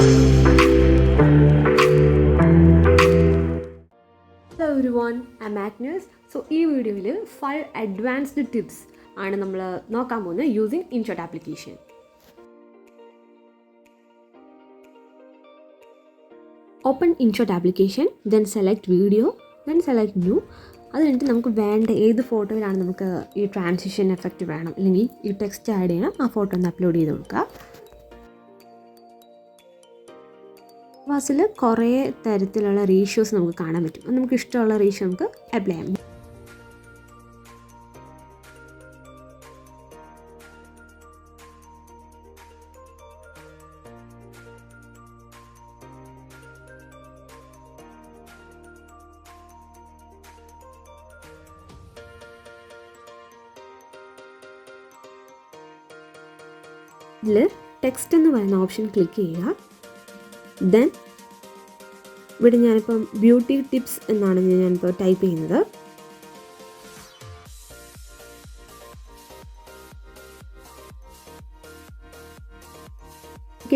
Hello everyone, I'm Agnes. So ഈ വീഡിയോയിൽ 5 advanced tips ആണ് നമ്മൾ നോക്കാൻ പോകുന്നത് using InShot application. Open InShot application, then select video, then select new. അത് കഴിഞ്ഞിട്ട് നമുക്ക് വേണ്ട ഏത് ഫോട്ടോയിലാണ് നമുക്ക് ഈ ട്രാൻസിഷൻ എഫക്റ്റ് വേണം അല്ലെങ്കിൽ ഈ ടെക്സ്റ്റ് ആഡ് ചെയ്യണം, ആ ഫോട്ടോ ഒന്ന് അപ്ലോഡ് ചെയ്ത് കൊടുക്കുക. വാസിൽ കുറേ തരത്തിലുള്ള റേഷ്യോസ് നമുക്ക് കാണാൻ പറ്റും. അത് നമുക്ക് ഇഷ്ടമുള്ള റേഷ്യോ നമുക്ക് അപ്ലൈ ചെയ്യാം. ഇതിൽ ടെക്സ്റ്റ് എന്ന് പറയുന്ന ഓപ്ഷൻ ക്ലിക്ക് ചെയ്യുക. ദെൻ ഇവിടെ ഞാനിപ്പം ബ്യൂട്ടി ടിപ്സ് എന്നാണ് ഞാനിപ്പോൾ ടൈപ്പ് ചെയ്യുന്നത്.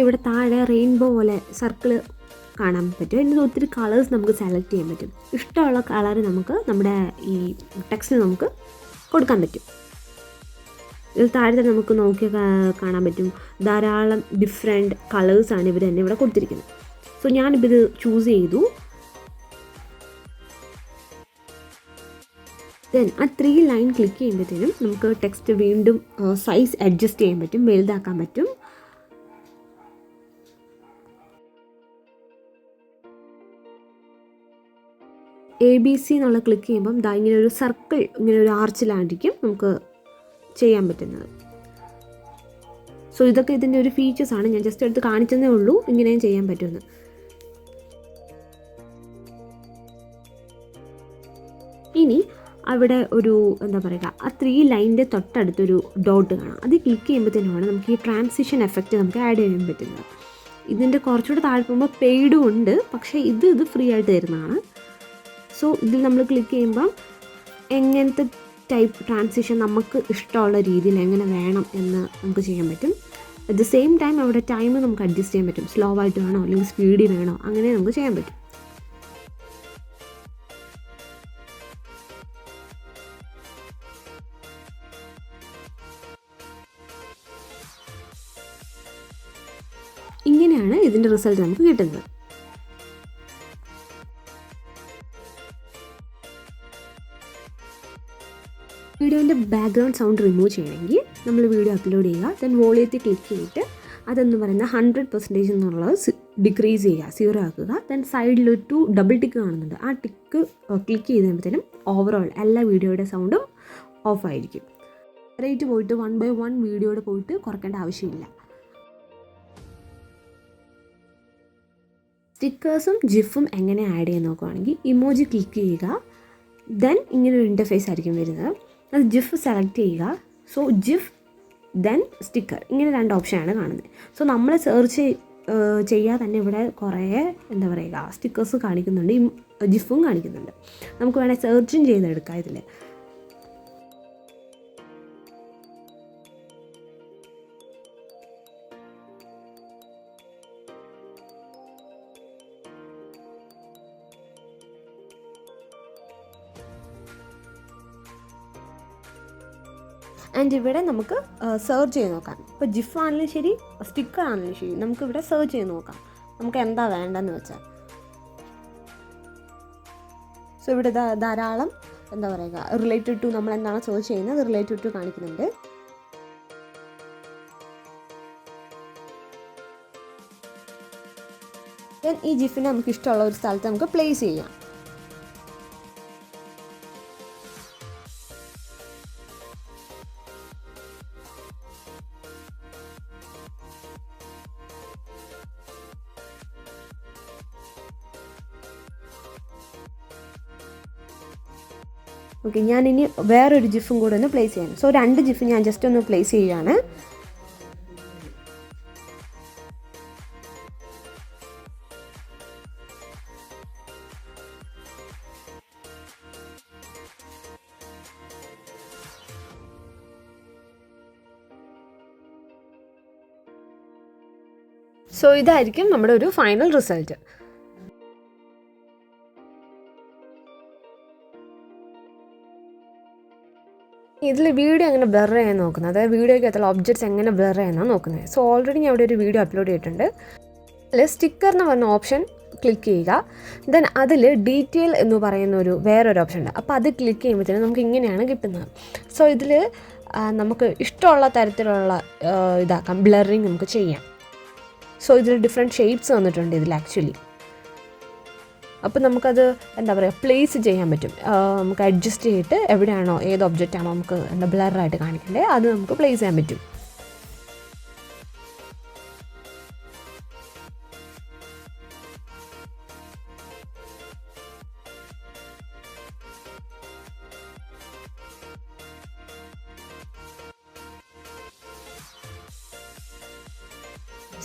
ഇവിടെ താഴെ റെയിൻബോ പോലെ സർക്കിള് കാണാൻ പറ്റും. ഇതിന് ഒത്തിരി കളേഴ്സ് നമുക്ക് സെലക്ട് ചെയ്യാൻ പറ്റും. ഇഷ്ടമുള്ള കളർ നമുക്ക് നമ്മുടെ ഈ ടെക്സ്റ്റിൽ നമുക്ക് കൊടുക്കാൻ പറ്റും. ഇത് താഴെ തന്നെ നമുക്ക് നോക്കി കാണാൻ പറ്റും ധാരാളം ഡിഫറെൻറ്റ് കളേഴ്സാണ് ഇവർ തന്നെ ഇവിടെ കൊടുത്തിരിക്കുന്നത്. സോ ഞാനിപ്പോൾ ഇത് ചൂസ് ചെയ്തു. ദെൻ ആ 3 ലൈൻ ക്ലിക്ക് ചെയ്യുമ്പോഴത്തേനും നമുക്ക് ടെക്സ്റ്റ് വീണ്ടും സൈസ് അഡ്ജസ്റ്റ് ചെയ്യാൻ പറ്റും, വലുതാക്കാൻ പറ്റും. ABC എന്നുള്ള ക്ലിക്ക് ചെയ്യുമ്പം ഇങ്ങനെ ഒരു സർക്കിൾ, ഇങ്ങനെ ഒരു ആർച്ചിലായിരിക്കും നമുക്ക് ചെയ്യാൻ പറ്റുന്നത്. സോ ഇതൊക്കെ ഇതിൻ്റെ ഒരു ഫീച്ചേഴ്സാണ്. ഞാൻ ജസ്റ്റ് എടുത്ത് കാണിച്ചതേ ഉള്ളൂ ഇങ്ങനെയും ചെയ്യാൻ പറ്റുമെന്ന്. ഇനി അവിടെ ഒരു എന്താ പറയുക, ആ 3 ലൈനിൻ്റെ തൊട്ടടുത്തൊരു ഡോട്ട് കാണാം. അത് ക്ലിക്ക് ചെയ്യുമ്പോഴത്തേനുമാണ് നമുക്ക് ഈ ട്രാൻസിഷൻ എഫക്റ്റ് നമുക്ക് ആഡ് ചെയ്യാൻ പറ്റുന്നത്. ഇതിൻ്റെ കുറച്ചുകൂടെ താഴെ പോകുമ്പോൾ പെയ്ഡും ഉണ്ട്, പക്ഷേ ഇത് ഫ്രീ ആയിട്ട് തരുന്നതാണ്. സോ ഇതിൽ നമ്മൾ ക്ലിക്ക് ചെയ്യുമ്പം എങ്ങനത്തെ ടൈപ്പ് ട്രാൻസിഷൻ നമുക്ക് ഇഷ്ടമുള്ള രീതിയിൽ എങ്ങനെ വേണം എന്ന് നമുക്ക് ചെയ്യാൻ പറ്റും. അറ്റ് ദ സെയിം ടൈം അവിടെ ടൈം നമുക്ക് അഡ്ജസ്റ്റ് ചെയ്യാൻ പറ്റും. സ്ലോ ആയിട്ട് വേണോ അല്ലെങ്കിൽ സ്പീഡിൽ വേണോ, അങ്ങനെ നമുക്ക് ചെയ്യാൻ പറ്റും. ഇങ്ങനെയാണ് ഇതിൻ്റെ റിസൾട്ട് നമുക്ക് കിട്ടുന്നത്. വീഡിയോൻ്റെ ബാക്ക്ഗ്രൗണ്ട് സൗണ്ട് റിമൂവ് ചെയ്യണമെങ്കിൽ നമ്മൾ വീഡിയോ അപ്ലോഡ് ചെയ്യുക. ദെൻ വോളിയത്തിൽ ക്ലിക്ക് ചെയ്തിട്ട് അതെന്ന് പറയുന്ന 100% എന്നുള്ളത് ഡിക്രീസ് ചെയ്യുക, 0 ആക്കുക. ദെൻ സൈഡിലൊരു 2 ഡബിൾ ടിക്ക് കാണുന്നുണ്ട്. ആ ടിക്ക് ക്ലിക്ക് ചെയ്ത് കഴിയുമ്പോഴത്തേനും ഓവറോൾ എല്ലാ വീഡിയോയുടെ സൗണ്ടും ഓഫായിരിക്കും. റേറ്റ് പോയിട്ട് 1 by 1 വീഡിയോയുടെ പോയിട്ട് കുറയ്ക്കേണ്ട ആവശ്യമില്ല. സ്റ്റിക്കേഴ്സും ജിഫും എങ്ങനെ ആഡ് ചെയ്യാൻ നോക്കുകയാണെങ്കിൽ ഇമോജി ക്ലിക്ക് ചെയ്യുക. ദെൻ ഇങ്ങനൊരു ഇൻ്റർഫേസ് ആയിരിക്കും വരുന്നത്. അത് ജിഫ് സെലക്ട് ചെയ്യുക. സോ ജിഫ് ദെൻ സ്റ്റിക്കർ, ഇങ്ങനെ 2 ഓപ്ഷനാണ് കാണുന്നത്. സോ നമ്മൾ സെർച്ച് ചെയ്യാതെ തന്നെ ഇവിടെ കുറേ എന്താ പറയുക സ്റ്റിക്കേഴ്സ് കാണിക്കുന്നുണ്ട്, ജിഫും കാണിക്കുന്നുണ്ട്. നമുക്ക് വേണേൽ സെർച്ചും ചെയ്തെടുക്കാം ഇതിൽ. ആൻഡ് ഇവിടെ നമുക്ക് സെർച്ച് ചെയ്ത് നോക്കാം. ഇപ്പോൾ ജിഫ് ആണെങ്കിലും ശരി, സ്റ്റിക്കർ ആണെങ്കിലും ശരി, നമുക്കിവിടെ സെർച്ച് ചെയ്ത് നോക്കാം നമുക്ക് എന്താ വേണ്ടതെന്ന് വെച്ചാൽ. സോ ഇവിടെ ധാരാളം എന്താ പറയുക റിലേറ്റഡ് ടു നമ്മൾ എന്താണ് സെർച്ച് ചെയ്യുന്നത് റിലേറ്റഡ് ടു കാണിക്കുന്നുണ്ട്. ദെൻ ഈ ജിഫിനെ നമുക്ക് ഇഷ്ടമുള്ള ഒരു സ്ഥലത്ത് നമുക്ക് പ്ലേസ് ചെയ്യാം. ഓക്കെ, ഞാനിനി വേറൊരു ജിഫും കൂടെ ഒന്ന് പ്ലേസ് ചെയ്യാം. സോ 2 ജിഫ് ഞാൻ ജസ്റ്റ് ഒന്ന് പ്ലേസ് ചെയ്യുകയാണ്. സോ ഇതായിരിക്കും നമ്മുടെ ഒരു ഫൈനൽ റിസൾട്ട്. ഇതിൽ വീഡിയോ എങ്ങനെ ബ്ലർ ചെയ്യാൻ നോക്കുന്നത്, അതായത് വീഡിയോയ്ക്കകത്തുള്ള ഒബ്ജക്ട്സ് എങ്ങനെ ബ്ലർ ചെയ്യാനാണ് നോക്കുന്നത്. സോ ഓൾറെഡി ഞാൻ അവിടെ ഒരു വീഡിയോ അപ്ലോഡ് ചെയ്തിട്ടുണ്ട്. അതിൽ സ്റ്റിക്കർ എന്ന് പറഞ്ഞ ഓപ്ഷൻ ക്ലിക്ക് ചെയ്യുക. ദെൻ അതിൽ ഡീറ്റെയിൽ എന്ന് പറയുന്ന വേറൊരു ഓപ്ഷൻ ഉണ്ട്. അപ്പോൾ അത് ക്ലിക്ക് ചെയ്യുമ്പോഴത്തേനും നമുക്ക് ഇങ്ങനെയാണ് കിട്ടുന്നത്. സോ ഇതിൽ നമുക്ക് ഇഷ്ടമുള്ള തരത്തിലുള്ള ഇതാക്കാം, ബ്ലറിങ് നമുക്ക് ചെയ്യാം. സോ ഇതിൽ ഡിഫറെൻറ്റ് ഷേപ്സ് വന്നിട്ടുണ്ട് ഇതിൽ ആക്ച്വലി. അപ്പോൾ നമുക്കത് എന്താ പറയുക, പ്ലേസ് ചെയ്യാൻ പറ്റും. നമുക്ക് അഡ്ജസ്റ്റ് ചെയ്തിട്ട് എവിടെയാണോ ഏത് ഒബ്ജക്റ്റാണോ നമുക്ക് ബ്ലറായിട്ട് കാണിക്കേണ്ടത് അത് നമുക്ക് പ്ലേസ് ചെയ്യാൻ പറ്റും.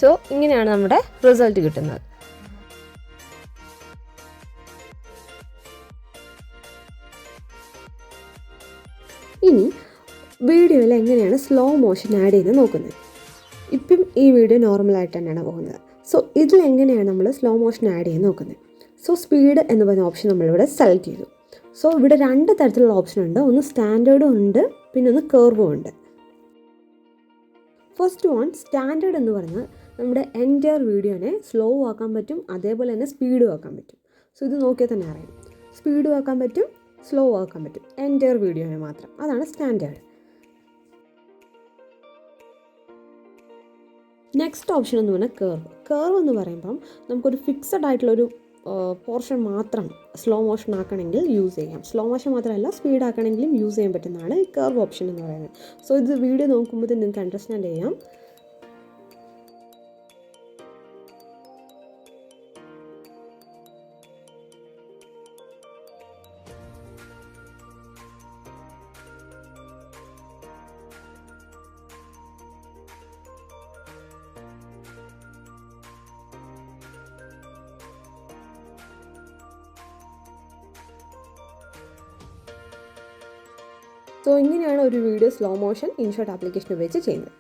സോ ഇങ്ങനെയാണ് നമ്മുടെ റിസൾട്ട് കിട്ടുന്നത്. ഇനി വീഡിയോയിൽ എങ്ങനെയാണ് സ്ലോ മോഷൻ ആഡ് ചെയ്ത് നോക്കുന്നത്. ഇപ്പം ഈ വീഡിയോ നോർമലായിട്ട് തന്നെയാണ് പോകുന്നത്. സോ ഇതിലെങ്ങനെയാണ് നമ്മൾ സ്ലോ മോഷൻ ആഡ് ചെയ്ത് നോക്കുന്നത്. സോ സ്പീഡ് എന്ന് പറയുന്ന ഓപ്ഷൻ നമ്മളിവിടെ സെലക്ട് ചെയ്തു. സോ ഇവിടെ 2 തരത്തിലുള്ള ഓപ്ഷൻ ഉണ്ട്. ഒന്ന് സ്റ്റാൻഡേർഡും ഉണ്ട്, പിന്നെ ഒന്ന് കർവും ഉണ്ട്. ഫസ്റ്റ് വൺ സ്റ്റാൻഡേർഡ് എന്ന് പറഞ്ഞാൽ നമ്മുടെ എൻറ്റയർ വീഡിയോനെ സ്ലോ ആക്കാൻ പറ്റും, അതേപോലെ തന്നെ സ്പീഡും ആക്കാൻ പറ്റും. സോ ഇത് നോക്കിയാൽ തന്നെ അറിയാം, സ്പീഡും ആക്കാൻ പറ്റും, സ്ലോ ആക്കാൻ പറ്റും, എൻറ്റയർ വീഡിയോനെ മാത്രം. അതാണ് സ്റ്റാൻഡേർഡ്. നെക്സ്റ്റ് ഓപ്ഷൻ എന്ന് പറഞ്ഞാൽ കർവ് എന്ന് പറയുമ്പം നമുക്കൊരു ഫിക്സഡ് ആയിട്ടുള്ളൊരു പോർഷൻ മാത്രം സ്ലോ മോഷൻ ആക്കണമെങ്കിൽ യൂസ് ചെയ്യാം. സ്ലോ മോഷൻ മാത്രമല്ല, സ്പീഡ് ആക്കണമെങ്കിലും യൂസ് ചെയ്യാൻ പറ്റുന്നതാണ് ഈ കർവ് ഓപ്ഷൻ എന്ന് പറയുന്നത്. സോ ഇത് വീഡിയോ നോക്കുമ്പോൾ നിങ്ങൾക്ക് അണ്ടർസ്റ്റാൻഡ് ചെയ്യാം. സോ ഇങ്ങനെയാണ് ഒരു video slow motion InShot application ഉപയോഗിച്ച് ചെയ്യുന്നത്.